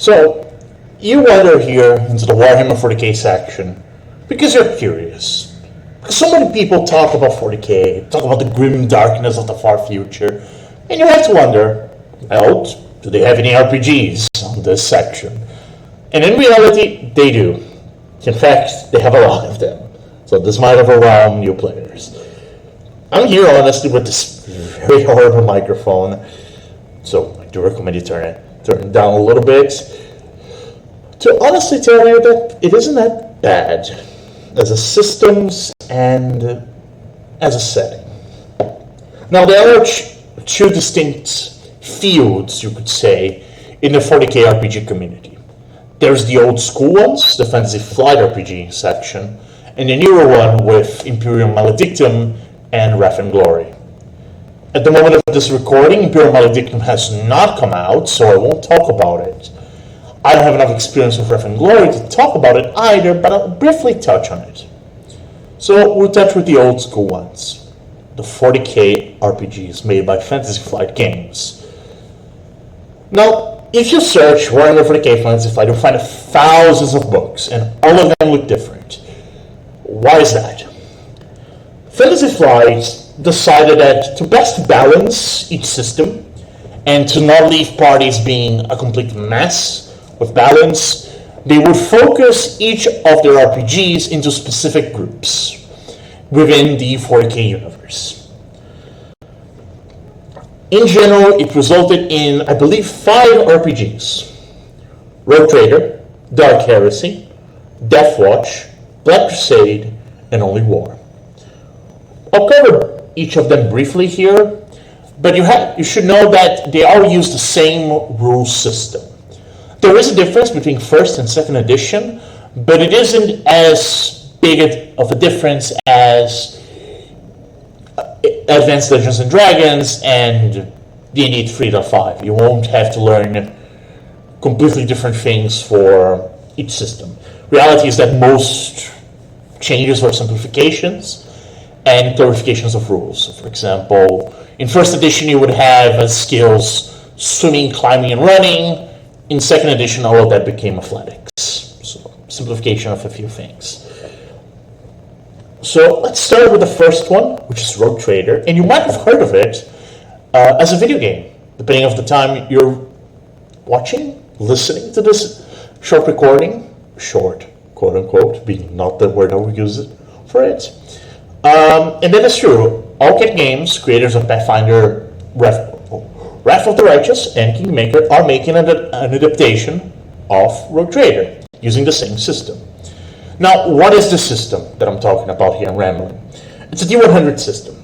So, you wander here into the Warhammer 40k section because you're curious. Because so many people talk about 40k, talk about the grim darkness of the far future, and you have to wonder, well, do they have any RPGs on this section? And in reality, they do. In fact, they have a lot of them. So this might overwhelm new players. I'm here honestly with this very horrible microphone, so I do recommend you turn it down a little bit, to honestly tell you that it isn't that bad as a systems and as a setting. Now there are two distinct fields, you could say, in the 40k RPG community. There's the old school ones, the Fantasy Flight RPG section, and the newer one with Imperium Maledictum and Wrath and Glory. At the moment of this recording, Imperium Maledictum has not come out, so I won't talk about it. I don't have enough experience with Wrath and Glory to talk about it either, but I'll briefly touch on it. So we'll touch with the old school ones, the 40k RPGs made by Fantasy Flight Games. Now, if you search Warhammer 40k Fantasy Flight, you'll find thousands of books, and all of them look different. Why is that? Fantasy Flight decided that to best balance each system, and to not leave parties being a complete mess with balance, they would focus each of their RPGs into specific groups within the 40k universe. In general, it resulted in, I believe, 5 RPGs. Rogue Trader, Dark Heresy, Death Watch, Black Crusade, and Only War. I'll cover each of them briefly here, but you should know that they all use the same rule system. There is a difference between first and second edition, but it isn't as big of a difference as Advanced Dungeons and Dragons and D&D 3.5. You won't have to learn completely different things for each system. Reality is that most changes are simplifications and clarifications of rules. So for example, in first edition you would have as skills swimming, climbing, and running. In second edition, all of that became athletics. So simplification of a few things. So let's start with the first one, which is Rogue Trader, and you might have heard of it as a video game, depending on the time you're watching, listening to this short recording, short, quote unquote, being not the word I would use it for it. And that is true. Allcat Games, creators of Pathfinder, Wrath of the Righteous, and Kingmaker are making an adaptation of Rogue Trader using the same system. Now, what is the system that I'm talking about here? I'm rambling. It's a D100 system.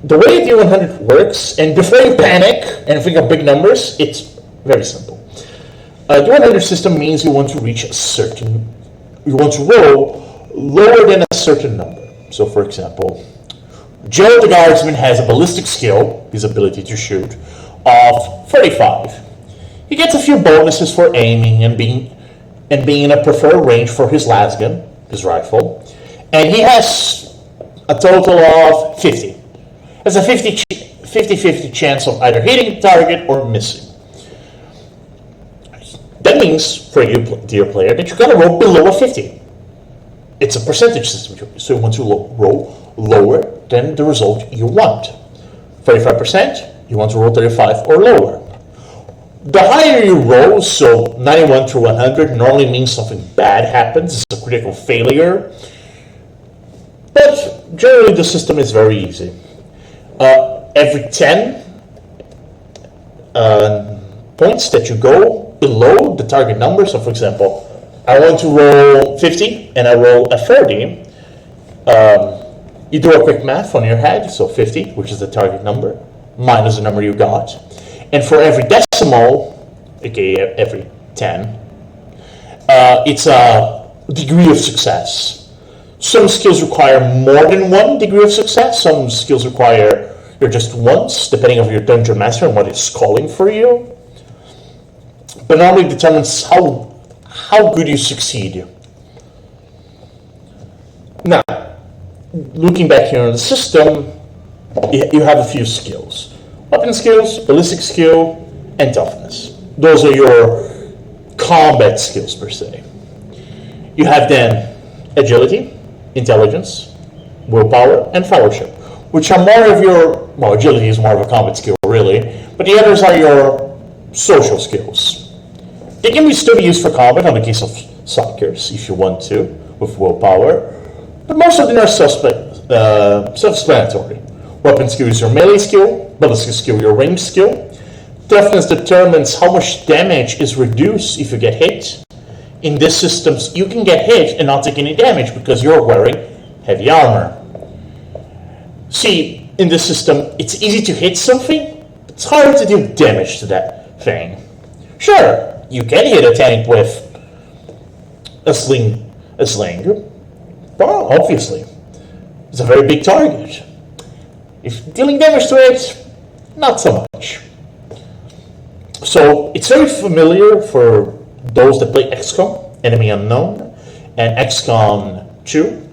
The way a D100 works, and before you panic and think of big numbers, it's very simple. A D100 system means you want to roll lower than a certain number. So, for example, Joe the Guardsman has a ballistic skill, his ability to shoot, of 35. He gets a few bonuses for aiming and being in a preferred range for his lasgun, his rifle, and he has a total of 50. There's a 50-50 chance of either hitting the target or missing. That means, for you, dear player, that you gotta roll below a 50. It's a percentage system, so you want to roll lower than the result you want. 35%, you want to roll 35 or lower. The higher you roll, so 91 through 100, normally means something bad happens, it's a critical failure. But generally the system is very easy. Every 10 points that you go below the target number, so for example, I want to roll 50 and I roll a 30, you do a quick math on your head, so 50, which is the target number, minus the number you got. And for every decimal, aka every 10, it's a degree of success. Some skills require more than 1 degree of success. Some skills require just once, depending on your dungeon master and what it's calling for you. But normally determines how good you succeed. Now, looking back here on the system, you have a few skills. Weapon skills, ballistic skill, and toughness. Those are your combat skills per se. You have then agility, intelligence, willpower, and fellowship, which are more of your, well, agility is more of a combat skill, really, but the others are your social skills. They can still be used for combat in the case of suckers, if you want to, with willpower, but most of them are self-explanatory. Weapon skill is your melee skill, ballistic skill your range skill. Toughness determines how much damage is reduced if you get hit. In this system, you can get hit and not take any damage because you're wearing heavy armor. See, in this system, it's easy to hit something, it's hard to do damage to that thing. Sure, you can hit a tank with a sling, well, obviously, it's a very big target. If dealing damage to it, not so much. So it's very familiar for those that play XCOM, Enemy Unknown, and XCOM 2.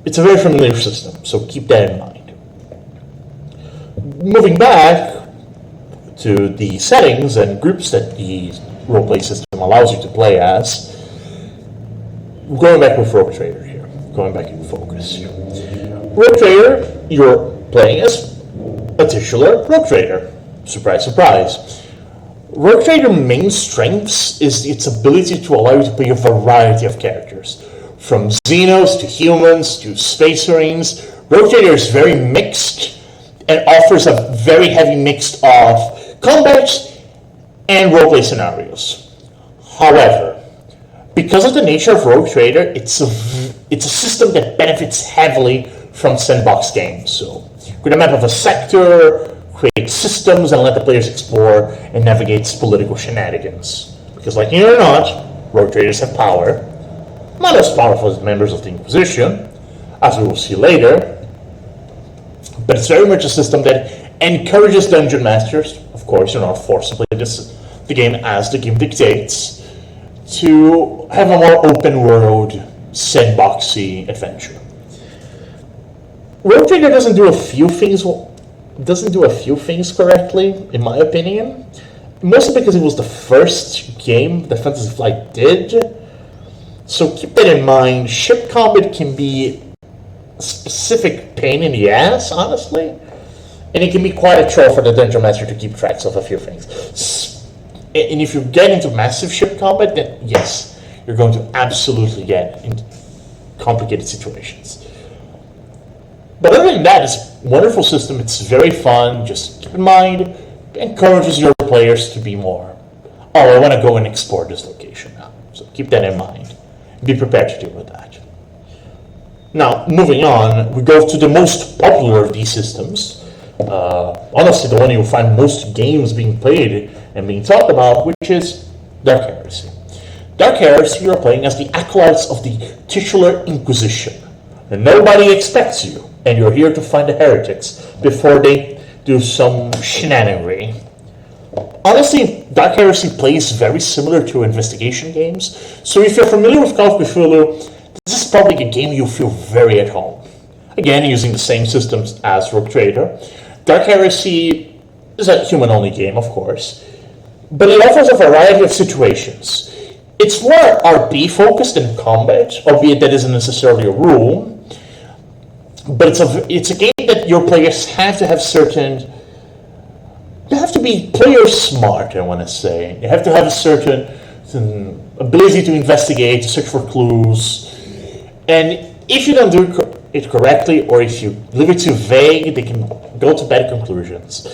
It's a very familiar system, so keep that in mind. Moving back to the settings and groups that the roleplay system allows you to play as, going back with Rogue Trader here, going back in focus. Rogue Trader, you're playing as a titular Rogue Trader. Surprise, surprise. Rogue Trader's main strengths is its ability to allow you to play a variety of characters. From Xenos to humans to Space Marines, Rogue Trader is very mixed and offers a very heavy mix of combat and roleplay scenarios. However, because of the nature of Rogue Trader, it's a system that benefits heavily from sandbox games. So, create a map of a sector, create systems, and let the players explore and navigate political shenanigans. Because, like it or not, Rogue Traders have power. Not as powerful as members of the Inquisition, as we will see later, but it's very much a system that encourages dungeon masters, of course you're not forced to play the game as the game dictates, to have a more open world, sandboxy adventure. Rogue Trader doesn't do a few things correctly, in my opinion, mostly because it was the first game that Fantasy Flight did. So keep that in mind. Ship combat can be a specific pain in the ass, honestly, and it can be quite a chore for the dungeon master to keep tracks of a few things. And if you get into massive ship combat, then yes, you're going to absolutely get into complicated situations. But other than that, it's a wonderful system. It's very fun. Just keep in mind, it encourages your players to be more, oh, I want to go and explore this location now. So keep that in mind. Be prepared to deal with that. Now, moving on, we go to the most popular of these systems. Honestly, the one you'll find most games being played and being talked about, which is Dark Heresy. Dark Heresy, you're playing as the acolytes of the titular Inquisition. And nobody expects you, and you're here to find the heretics before they do some shenaninery. Honestly, Dark Heresy plays very similar to investigation games, so if you're familiar with Call of Cthulhu, this is probably a game you'll feel very at home. Again, using the same systems as Rogue Trader. Dark Heresy is a human-only game, of course, but it offers a variety of situations. It's more RP-focused than combat, albeit that isn't necessarily a rule, but it's a game that your players have to have certain... You have to be player smart, I want to say. You have to have a certain ability to investigate, to search for clues. And if you don't do it correctly, or if you leave it too vague, they can go to bad conclusions.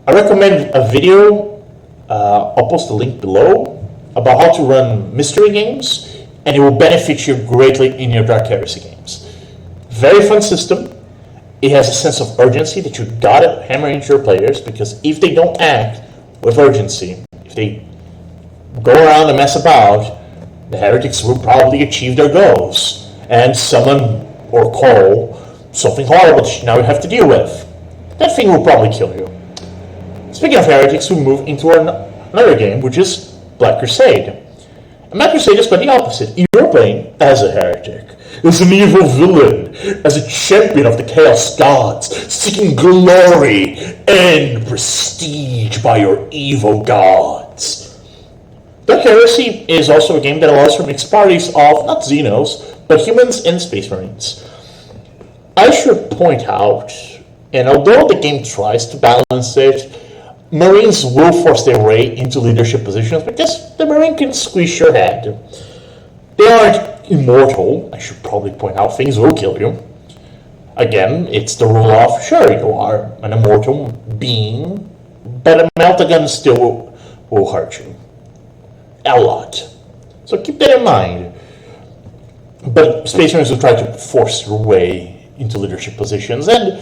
I recommend a video, I'll post the link below, about how to run mystery games, and it will benefit you greatly in your Dark Heresy games. Very fun system. It has a sense of urgency that you gotta hammer into your players, because if they don't act with urgency, if they go around and mess about, the heretics will probably achieve their goals and summon or call something horrible that now you have to deal with. That thing will probably kill you. Speaking of heretics, we move into another game, which is Black Crusade. And Black Crusade is quite the opposite. You're playing as a heretic, as an evil villain, as a champion of the Chaos Gods, seeking glory and prestige by your evil gods. Dark Heresy is also a game that allows for mixed parties of not Xenos, but humans and Space Marines. I should point out, and although the game tries to balance it, Marines will force their way into leadership positions because the Marine can squeeze your head. They aren't immortal. I should probably point out things will kill you. Again, it's the rule of, sure, you are an immortal being, but a meltagun still will hurt you. A lot. So keep that in mind. But Space Marines will try to force their way into leadership positions, and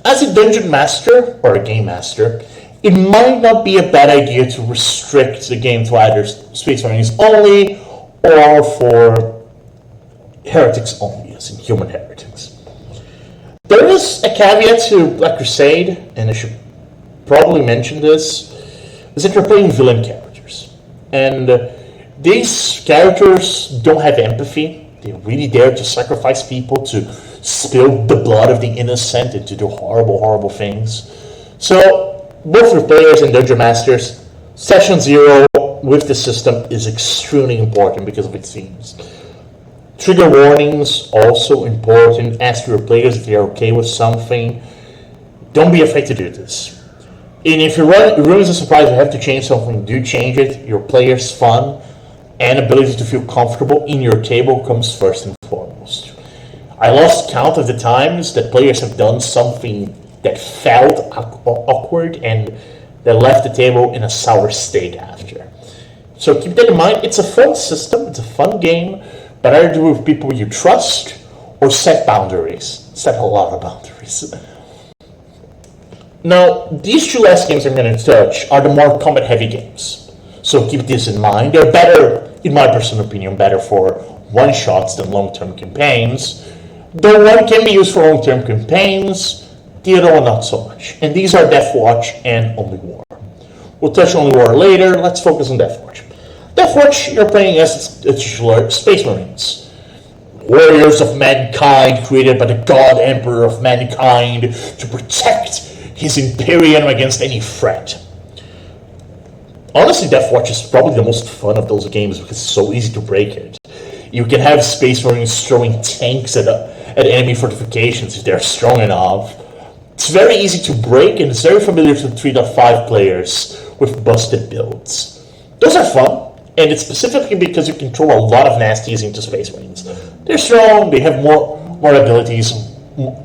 as a dungeon master, or a game master, it might not be a bad idea to restrict the game to either Space Marines only, or for heretics only, as in human heretics. There is a caveat to Black Crusade, and I should probably mention this, is that you're playing villain characters. And these characters don't have empathy. They really dare to sacrifice people, to spill the blood of the innocent, and to do horrible, horrible things. So, both for players and dungeon masters, Session 0 with the system is extremely important because of its themes. Trigger warnings, also important. Ask your players if they're okay with something. Don't be afraid to do this. And if your room is a surprise, you have to change something, do change it. Your players' fun and ability to feel comfortable in your table comes first and foremost. I lost count of the times that players have done something that felt awkward and that left the table in a sour state after. So keep that in mind. It's a fun system, it's a fun game, but either do it with people you trust or set boundaries. Set a lot of boundaries. Now, these two last games I'm going to touch are the more combat-heavy games. So keep this in mind. They're better, in my personal opinion, better for one-shots than long-term campaigns. Though one can be used for long-term campaigns, the other one not so much. And these are Deathwatch and Only War. We'll touch Only War later. Let's focus on Deathwatch. Deathwatch, you're playing as titular Space Marines. Warriors of mankind created by the God Emperor of mankind to protect his Imperium against any threat. Honestly, Deathwatch is probably the most fun of those games because it's so easy to break it. You can have Space Marines throwing tanks at enemy fortifications if they're strong enough. It's very easy to break, and it's very familiar to 3.5 players with busted builds. Those are fun, and it's specifically because you can throw a lot of nasties into Space Marines. They're strong, they have more abilities,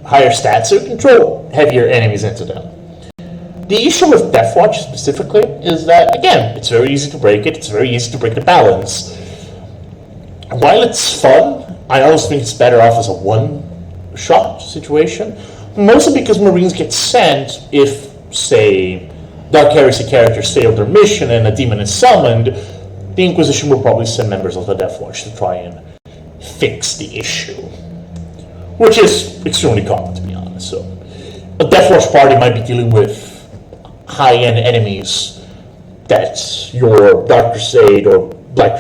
higher stats, so you can throw heavier enemies into them. The issue with Deathwatch specifically is that, again, it's very easy to break it, it's very easy to break the balance. While it's fun, I always think it's better off as a one-shot situation, mostly because Marines get sent if, say, Dark Heresy characters fail their mission and a demon is summoned. The Inquisition will probably send members of the Deathwatch to try and fix the issue, which is extremely common, to be honest. So, a Deathwatch party might be dealing with high-end enemies that your Dark Crusade or Dark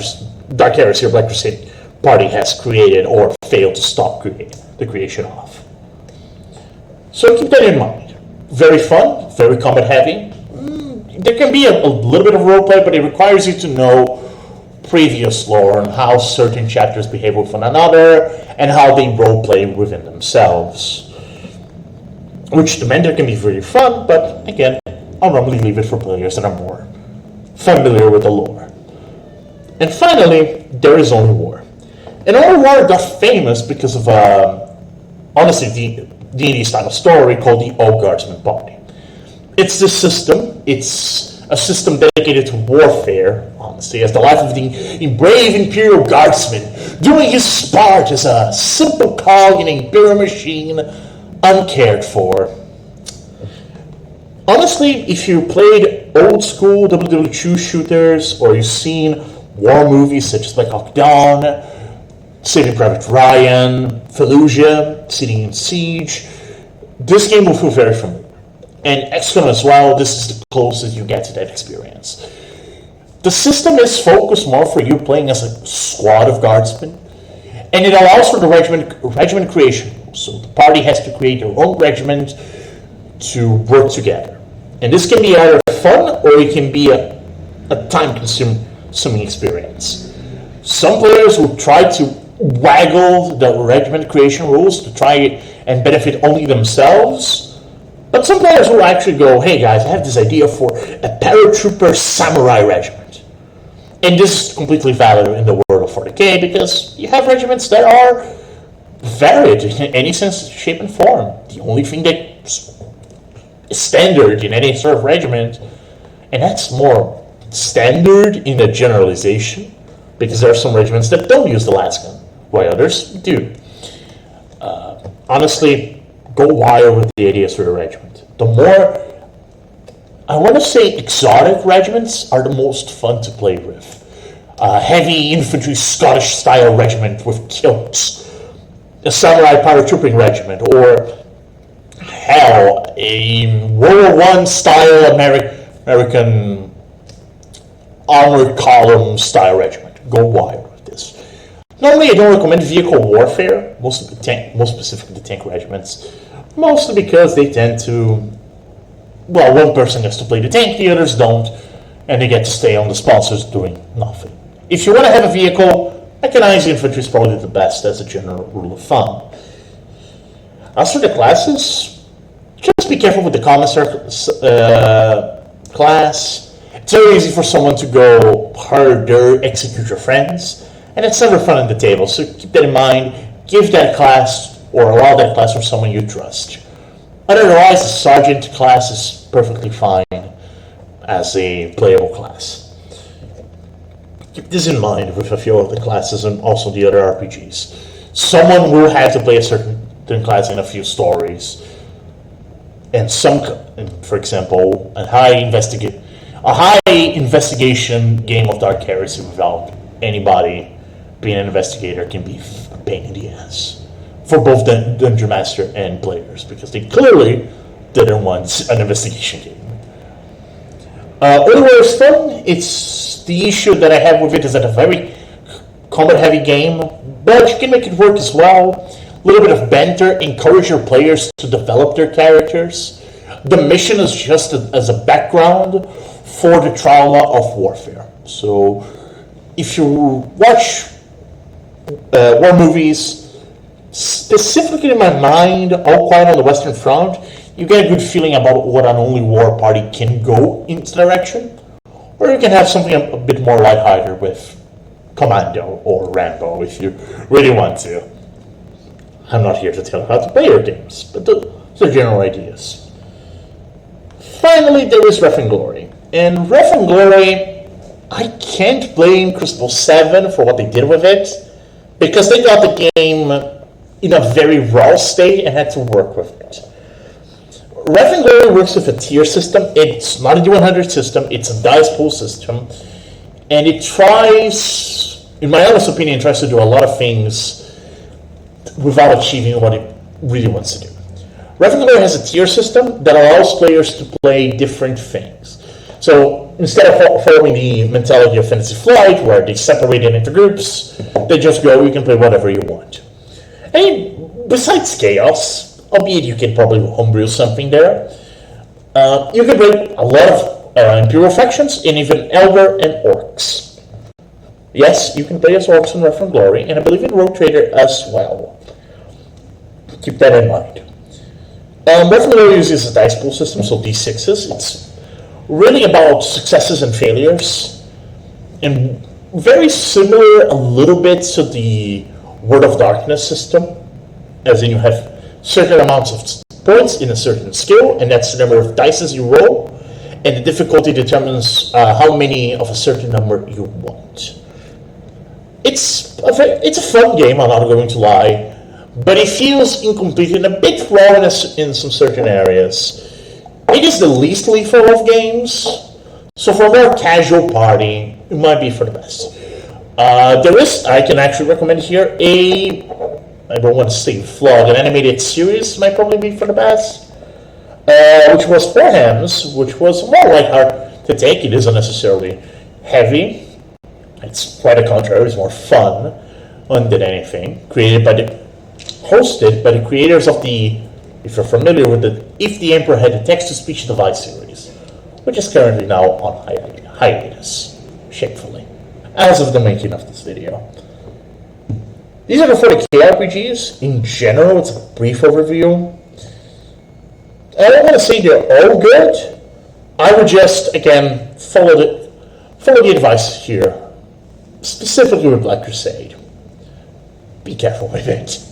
Heresy or Black Crusade party has created or failed to stop the creation of. So keep that in mind. Very fun, very combat-heavy. There can be a little bit of roleplay, but it requires you to know previous lore and how certain chapters behave with one another and how they roleplay within themselves. Which the Mender can be very fun, but again, I'll normally leave it for players that are more familiar with the lore. And finally, there is Only War. And Only War got famous because of, honestly, the D&D style of story called the All Guardsman Party. It's this system. It's a system dedicated to warfare, honestly, as the life of the brave Imperial Guardsman doing his part as a simple cog in an Imperial machine, uncared for. Honestly, if you played old school WW2 shooters or you've seen war movies such as Black Hawk Down, Saving Private Ryan, Fallujah, City in Siege, this game will feel very familiar. And XCOM as well, this is the closest you get to that experience. The system is focused more for you playing as a squad of guardsmen, and it allows for the regiment creation. So the party has to create their own regiment to work together. And this can be either fun or it can be a time-consuming time-consuming experience. Some players will try to waggle the regiment creation rules to try and benefit only themselves, but some players will actually go, hey guys, I have this idea for a paratrooper samurai regiment. And this is completely valid in the world of 40k because you have regiments that are varied in any sense, shape, and form. The only thing that's standard in any sort of regiment, and that's more standard in a generalization, because there are some regiments that don't use the last gun, while others do. Honestly, go wild with the ideas for the regiment. The more, I want to say, exotic regiments are the most fun to play with. Heavy infantry Scottish-style regiment with kilts, a samurai paratrooping regiment, or hell, a World War I style American armored column style regiment. Go wild with this. Normally, I don't recommend vehicle warfare, most specifically the tank regiments, mostly because they tend to, well, one person gets to play the tank, the others don't, and they get to stay on the sponsors doing nothing. If you want to have a vehicle, mechanized infantry is probably the best as a general rule of thumb. As for the classes, just be careful with the commissar class. It's very easy for someone to go harder, execute your friends, and it's never fun on the table, so keep that in mind. Give that class, or allow that class from someone you trust. Otherwise, the sergeant class is perfectly fine as a playable class. Keep this in mind with a few of the classes and also the other RPGs. Someone will have to play a certain class in a few stories. And for example, a high investigation game of Dark Heresy without anybody being an investigator can be a pain in the ass for both the Dungeon Master and players, because they clearly didn't want an investigation game. Anywhere is fun. It's the issue that I have with it is that a very combat-heavy game, but you can make it work as well. A little bit of banter, encourage your players to develop their characters. The mission is just as a background for the trauma of warfare. So, if you watch war movies, specifically in my mind, All Quiet on the Western Front, you get a good feeling about what an only war party can go into direction, or you can have something a bit more lighthearted with Commando or Rambo if you really want to. I'm not here to tell you how to play your games, but those are general ideas. Finally, there is Wrath and Glory. And Wrath and Glory, I can't blame Crucible 7 for what they did with it, because they got the game in a very raw state and had to work with it. Wrath and Glory works with a tier system. It's not a D100 system, it's a dice pool system, and it tries, in my honest opinion, tries to do a lot of things without achieving what it really wants to do. Wrath and Glory has a tier system that allows players to play different things. So instead of following the mentality of Fantasy Flight, where they separate it into groups, they just go, you can play whatever you want. And besides Chaos, albeit you can probably homebrew something there, you can play a lot of Imperial factions, and even Elder and Orcs. Yes, you can play as Orcs in Wrath and Glory, and I believe in Rogue Trader as well. Keep that in mind. Wrath and Glory uses a dice pool system, so D6s. It's really about successes and failures, and very similar a little bit to the Word of Darkness system, as in you have certain amounts of points in a certain skill, and that's the number of dice you roll, and the difficulty determines how many of a certain number you want. It's a fun game, I'm not going to lie, but it feels incomplete and a bit raw in some certain areas. It is the least lethal of games, so for a more casual party, it might be for the best. I can actually recommend here I don't want to say flawed, an animated series might probably be for the best, which was Four Hands, which was more lighthearted to take. It isn't necessarily heavy. It's quite the contrary, it's more fun than anything. Hosted by the creators of the, if you're familiar with it, If the Emperor Had a Text-to-Speech Device series, which is currently now on hiatus, shamefully. as of the making of this video. These are the 40k RPGs. In general, it's a brief overview. I don't want to say they're all good. I would just, again, follow the advice here, specifically with Black Crusade. Be careful with it.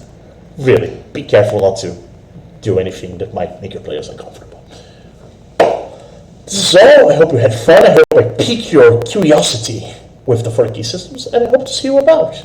Really, be careful not to do anything that might make your players uncomfortable. This is all. I hope you had fun. I hope I piqued your curiosity with the 40k systems, and I hope to see you about.